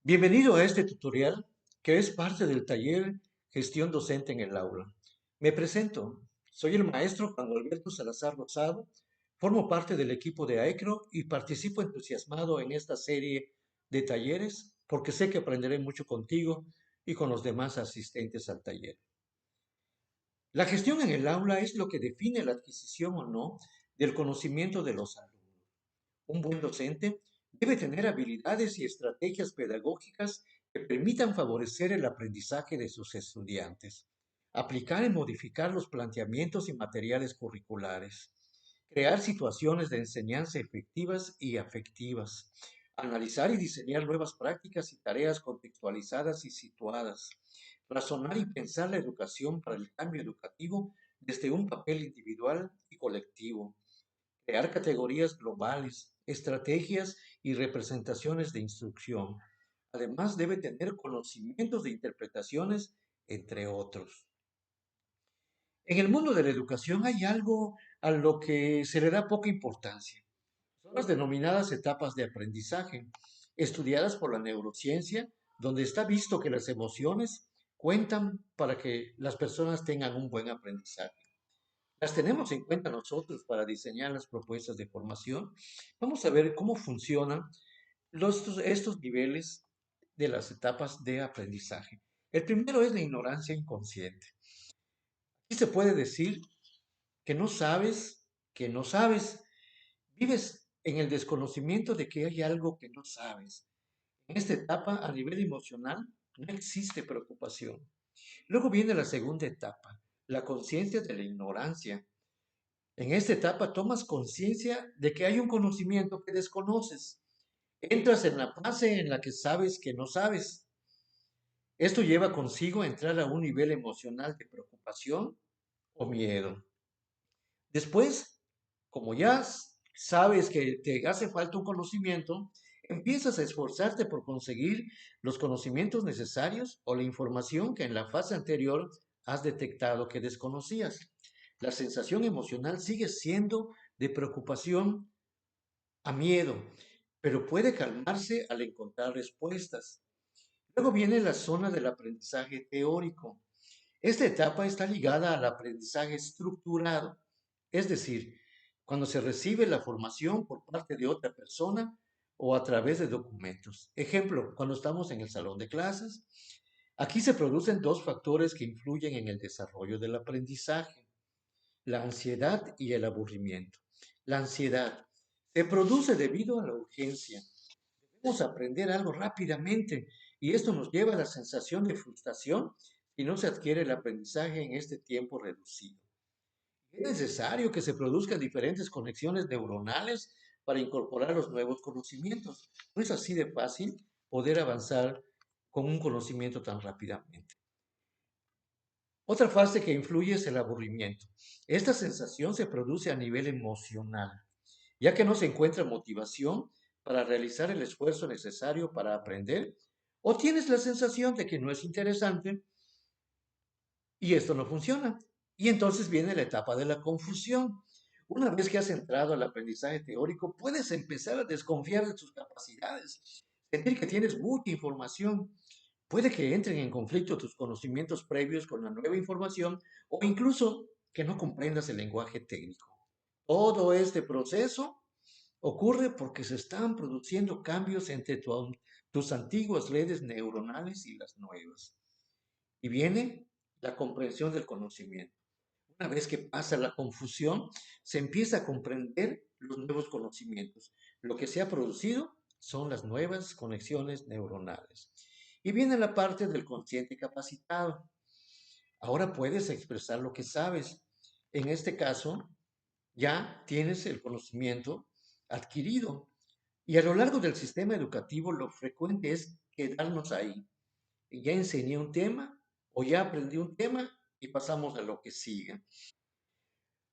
Bienvenido a este tutorial que es parte del taller Gestión Docente en el Aula. Me presento, soy el maestro Juan Alberto Salazar Rosado, formo parte del equipo de AECRO y participo entusiasmado en esta serie de talleres porque sé que aprenderé mucho contigo y con los demás asistentes al taller. La gestión en el aula es lo que define la adquisición o no del conocimiento de los alumnos. Un buen docente debe tener habilidades y estrategias pedagógicas que permitan favorecer el aprendizaje de sus estudiantes, aplicar y modificar los planteamientos y materiales curriculares, crear situaciones de enseñanza efectivas y afectivas, analizar y diseñar nuevas prácticas y tareas contextualizadas y situadas, razonar y pensar la educación para el cambio educativo desde un papel individual y colectivo, crear categorías globales, estrategias y representaciones de instrucción. Además, debe tener conocimientos de interpretaciones, entre otros. En el mundo de la educación hay algo a lo que se le da poca importancia. Son las denominadas etapas de aprendizaje, estudiadas por la neurociencia, donde está visto que las emociones cuentan para que las personas tengan un buen aprendizaje. Las tenemos en cuenta nosotros para diseñar las propuestas de formación. Vamos a ver cómo funcionan estos niveles de las etapas de aprendizaje. El primero es la ignorancia inconsciente. Aquí se puede decir que no sabes. Vives en el desconocimiento de que hay algo que no sabes. En esta etapa, a nivel emocional, no existe preocupación. Luego viene la segunda etapa, la conciencia de la ignorancia. En esta etapa tomas conciencia de que hay un conocimiento que desconoces. Entras en la fase en la que sabes que no sabes. Esto lleva consigo entrar a un nivel emocional de preocupación o miedo. Después, como ya sabes que te hace falta un conocimiento, empiezas a esforzarte por conseguir los conocimientos necesarios o la información que en la fase anterior has detectado que desconocías. La sensación emocional sigue siendo de preocupación a miedo, pero puede calmarse al encontrar respuestas. Luego viene la zona del aprendizaje teórico. Esta etapa está ligada al aprendizaje estructurado, es decir, cuando se recibe la formación por parte de otra persona o a través de documentos. Ejemplo, cuando estamos en el salón de clases, aquí se producen dos factores que influyen en el desarrollo del aprendizaje: la ansiedad y el aburrimiento. La ansiedad se produce debido a la urgencia. Debemos aprender algo rápidamente y esto nos lleva a la sensación de frustración si no se adquiere el aprendizaje en este tiempo reducido. Es necesario que se produzcan diferentes conexiones neuronales para incorporar los nuevos conocimientos. No es así de fácil poder avanzar con un conocimiento tan rápidamente. Otra fase que influye es el aburrimiento. Esta sensación se produce a nivel emocional, ya que no se encuentra motivación para realizar el esfuerzo necesario para aprender, o tienes la sensación de que no es interesante y esto no funciona. Y entonces viene la etapa de la confusión. Una vez que has entrado al aprendizaje teórico, puedes empezar a desconfiar de tus capacidades, sentir que tienes mucha información. Puede que entren en conflicto tus conocimientos previos con la nueva información o incluso que no comprendas el lenguaje técnico. Todo este proceso ocurre porque se están produciendo cambios entre tus antiguas redes neuronales y las nuevas. Y viene la comprensión del conocimiento. Una vez que pasa la confusión, se empieza a comprender los nuevos conocimientos. Lo que se ha producido son las nuevas conexiones neuronales. Y viene la parte del consciente capacitado. Ahora puedes expresar lo que sabes. En este caso, ya tienes el conocimiento adquirido. Y a lo largo del sistema educativo, lo frecuente es quedarnos ahí. Ya enseñé un tema o ya aprendí un tema y pasamos a lo que sigue.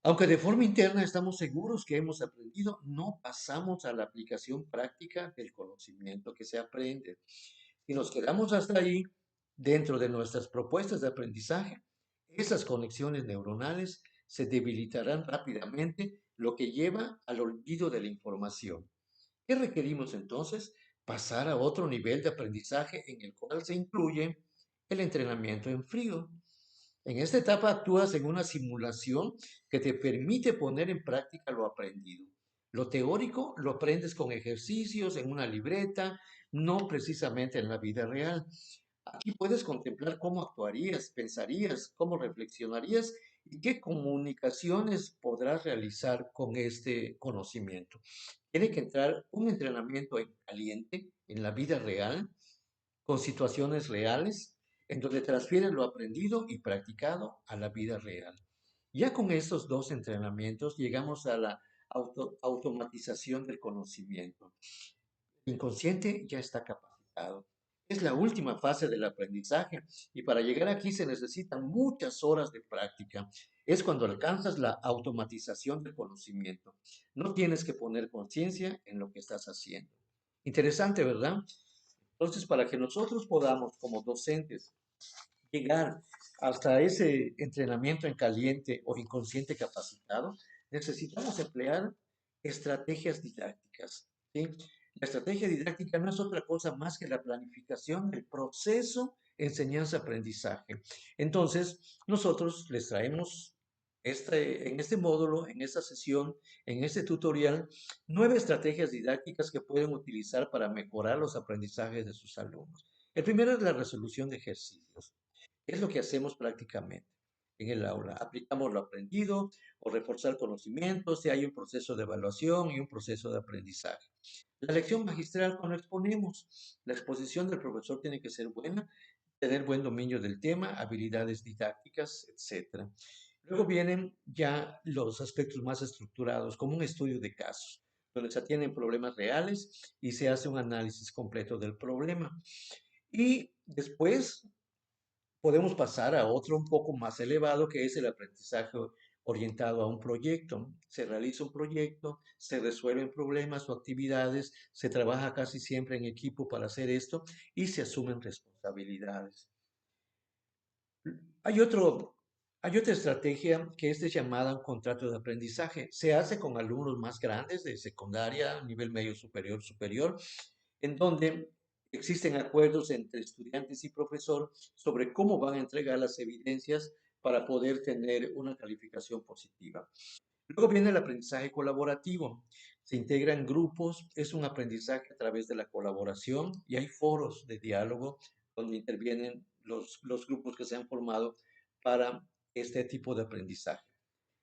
Aunque de forma interna estamos seguros que hemos aprendido, no pasamos a la aplicación práctica del conocimiento que se aprende. Si nos quedamos hasta ahí, dentro de nuestras propuestas de aprendizaje, esas conexiones neuronales se debilitarán rápidamente, lo que lleva al olvido de la información. ¿Qué requerimos entonces? pasar a otro nivel de aprendizaje en el cual se incluye el entrenamiento en frío. En esta etapa actúas en una simulación que te permite poner en práctica lo aprendido. Lo teórico lo aprendes con ejercicios en una libreta, no precisamente en la vida real. Aquí puedes contemplar cómo actuarías, pensarías, cómo reflexionarías y qué comunicaciones podrás realizar con este conocimiento. Tiene que entrar un entrenamiento en caliente, en la vida real, con situaciones reales, en donde transfieren lo aprendido y practicado a la vida real. Ya con estos dos entrenamientos llegamos a la automatización del conocimiento. El inconsciente ya está capacitado. Es la última fase del aprendizaje y para llegar aquí se necesitan muchas horas de práctica. Es cuando alcanzas la automatización del conocimiento. No tienes que poner conciencia en lo que estás haciendo. Interesante, ¿verdad? Entonces, para que nosotros podamos, como docentes, llegar hasta ese entrenamiento en caliente o inconsciente capacitado, necesitamos emplear estrategias didácticas. ¿Sí? La estrategia didáctica no es otra cosa más que la planificación del proceso enseñanza-aprendizaje. Entonces, nosotros les traemos en este módulo, en esta sesión, en este tutorial, 9 estrategias didácticas que pueden utilizar para mejorar los aprendizajes de sus alumnos. El primero es la resolución de ejercicios. Es lo que hacemos prácticamente en el aula. Aplicamos lo aprendido o reforzar conocimientos, si hay un proceso de evaluación y un proceso de aprendizaje. La lección magistral cuando exponemos, la exposición del profesor tiene que ser buena, tener buen dominio del tema, habilidades didácticas, etcétera. Luego vienen ya los aspectos más estructurados, como un estudio de casos, donde se atienden problemas reales y se hace un análisis completo del problema. Y después podemos pasar a otro un poco más elevado, que es el aprendizaje orientado a un proyecto. Se realiza un proyecto, se resuelven problemas o actividades, se trabaja casi siempre en equipo para hacer esto y se asumen responsabilidades. Hay otro, Hay otra estrategia que es llamada un contrato de aprendizaje. Se hace con alumnos más grandes de secundaria, nivel medio superior, superior, en donde existen acuerdos entre estudiantes y profesor sobre cómo van a entregar las evidencias para poder tener una calificación positiva. Luego viene el aprendizaje colaborativo. Se integran grupos, es un aprendizaje a través de la colaboración y hay foros de diálogo donde intervienen los grupos que se han formado para este tipo de aprendizaje.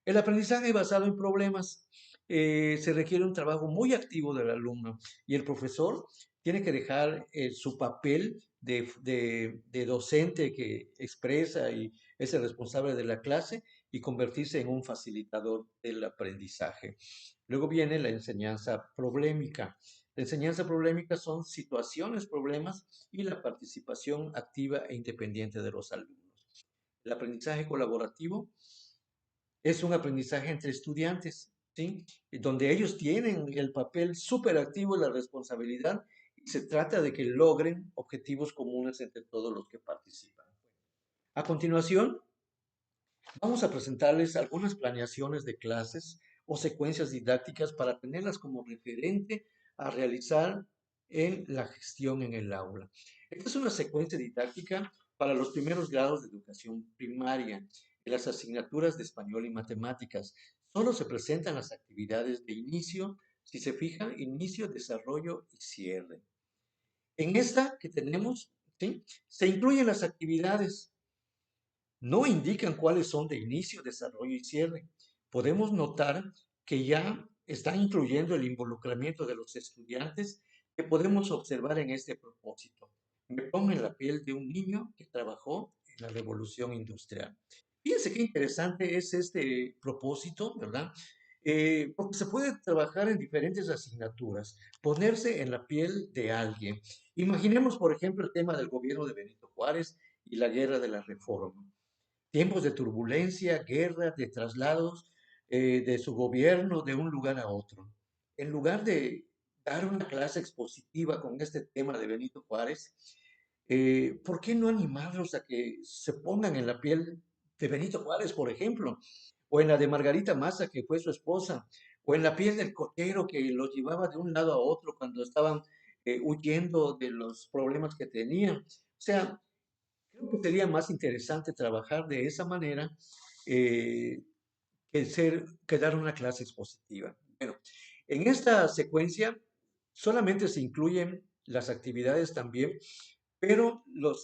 El aprendizaje basado en problemas se requiere un trabajo muy activo del alumno y el profesor tiene que dejar su papel de docente que expresa y es el responsable de la clase y convertirse en un facilitador del aprendizaje. Luego viene la enseñanza problemática. La enseñanza problemática son situaciones, problemas y la participación activa e independiente de los alumnos. El aprendizaje colaborativo es un aprendizaje entre estudiantes, ¿sí? Donde ellos tienen el papel súper activo y la responsabilidad y se trata de que logren objetivos comunes entre todos los que participan. A continuación, vamos a presentarles algunas planeaciones de clases o secuencias didácticas para tenerlas como referente a realizar en la gestión en el aula. Esta es una secuencia didáctica para los primeros grados de educación primaria, en las asignaturas de español y matemáticas. Solo se presentan las actividades de inicio, si se fijan, inicio, desarrollo y cierre. En esta que tenemos, ¿sí? Se incluyen las actividades, no indican cuáles son de inicio, desarrollo y cierre. Podemos notar que ya están incluyendo el involucramiento de los estudiantes que podemos observar en este propósito. Me pongo en la piel de un niño que trabajó en la revolución industrial. Fíjense qué interesante es este propósito, ¿verdad? Porque se puede trabajar en diferentes asignaturas, ponerse en la piel de alguien. Imaginemos, por ejemplo, el tema del gobierno de Benito Juárez y la guerra de la Reforma, tiempos de turbulencia, guerra, de traslados de su gobierno de un lugar a otro. En lugar de dar una clase expositiva con este tema de Benito Juárez, ¿por qué no animarlos a que se pongan en la piel de Benito Juárez, por ejemplo? O en la de Margarita Maza, que fue su esposa, o en la piel del cotero que los llevaba de un lado a otro cuando estaban huyendo de los problemas que tenían. O sea, creo que sería más interesante trabajar de esa manera eh, que dar una clase expositiva. Bueno, en esta secuencia solamente se incluyen las actividades también, pero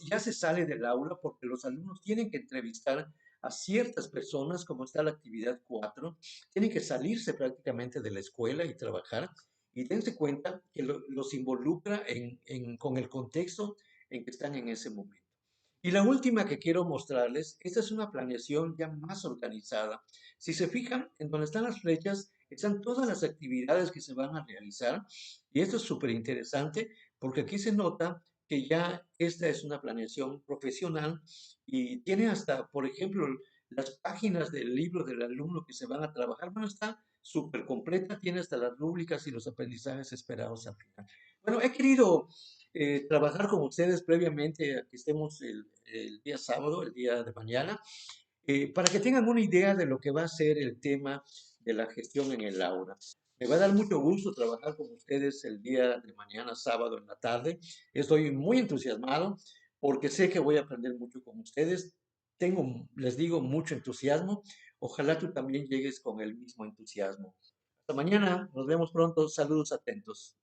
ya se sale del aula porque los alumnos tienen que entrevistar a ciertas personas, como está la actividad 4, tienen que salirse prácticamente de la escuela y trabajar, y dense cuenta que los involucra con el contexto en que están en ese momento. Y la última que quiero mostrarles, esta es una planeación ya más organizada. Si se fijan, en donde están las flechas, están todas las actividades que se van a realizar, y esto es súper interesante porque aquí se nota que ya esta es una planeación profesional y tiene hasta, por ejemplo, las páginas del libro del alumno que se van a trabajar. Bueno, está súper completa, tiene hasta las rúbricas y los aprendizajes esperados al final. Bueno, he querido trabajar con ustedes previamente a que estemos el día sábado, el día de mañana, para que tengan una idea de lo que va a ser el tema de la gestión en el aula. Me va a dar mucho gusto trabajar con ustedes el día de mañana, sábado en la tarde. Estoy muy entusiasmado porque sé que voy a aprender mucho con ustedes. Tengo, les digo, mucho entusiasmo. Ojalá tú también llegues con el mismo entusiasmo. Hasta mañana, nos vemos pronto. Saludos atentos.